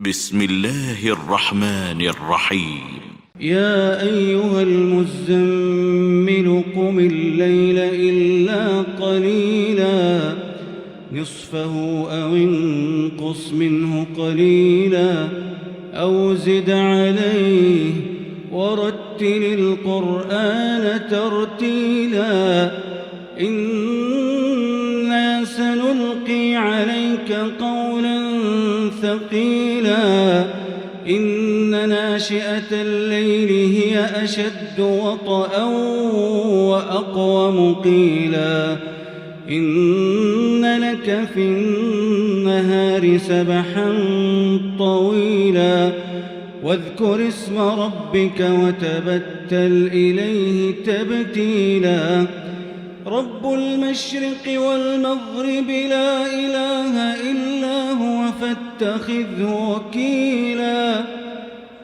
بسم الله الرحمن الرحيم. يا أيها المزمل قم الليل إلا قليلا نصفه أو انقص منه قليلا أو زد عليه ورتل القرآن ترتيلا إنا سنلقي عليك قولا ثقيلا إن ناشئة الليل هي أشد وطئا وأقوم قيلا إن لك في النهار سبحا طويلا واذكر اسم ربك وتبتل إليه تبتيلا رب المشرق والمغرب لا إله إلا هو فاتخذه وكيلا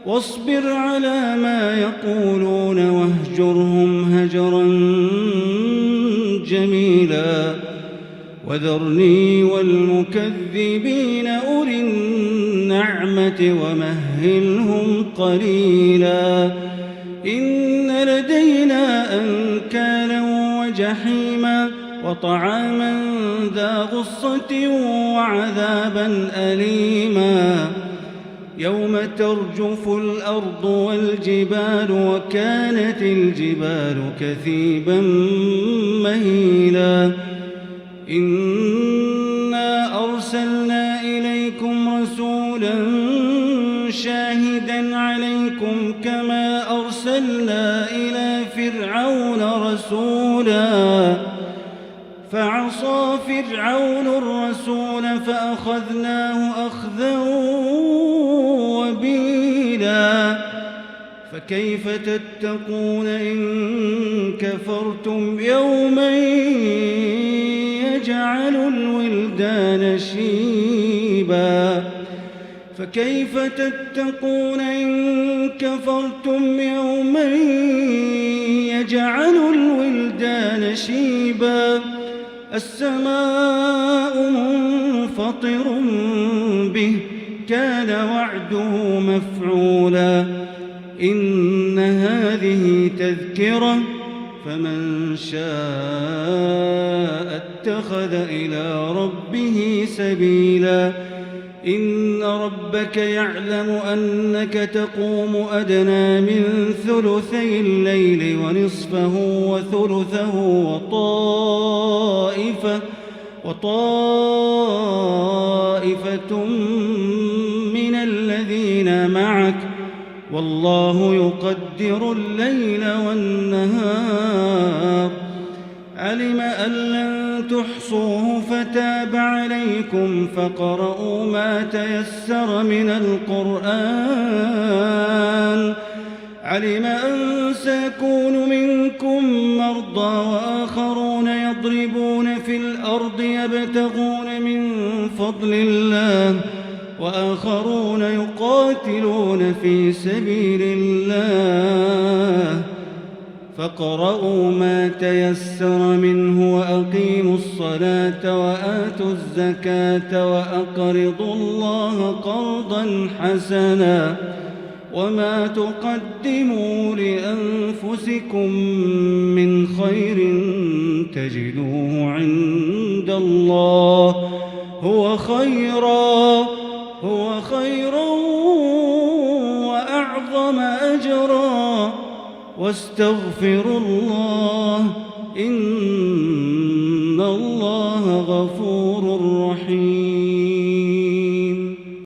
واصبر على ما يقولون واهجرهم هجرا جميلا وذرني والمكذبين أولي النعمة ومهلهم قليلا إن لدينا أنكالا وجحيما وطعاما ذا غصة وعذابا أليما يوم ترجف الأرض والجبال وكانت الجبال كثيبا مهيلا إنا أرسلنا إليكم رسولا شاهدا عليكم كما أرسلنا إلى فرعون رسولا فعصى فرعون الرسول فأخذناه أخذا وبيلا فكيف تتقون إن كفرتم يوما يجعل الولدان شيبا فكيف تتقون إن كفرتم يوما يجعل الولدان شيبا السماء منفطر به كان وعده مفعولا إن هذه تذكرة فمن شاء اتخذ إلى ربه سبيلا إن ربك يعلم أنك تقوم أدنى من ثلثي الليل ونصفه وثلثه وطائفة من الذين معك والله يقدر الليل والنهار علم أن لن تحصوه فتاب عليكم فاقرؤوا ما تيسر من القرآن علم أن سيكون منكم مرضى وآخرون يضربون في الأرض يبتغون من فضل الله وآخرون يقاتلون في سبيل الله فاقرؤوا ما تيسر منه وأقيموا الصلاة وآتوا الزكاة وأقرضوا الله قرضا حسنا وما تقدموا لأنفسكم من خير تجدوه عند الله هو خيرا وأعظم أجرا واستغفروا الله إن الله غفور رحيم.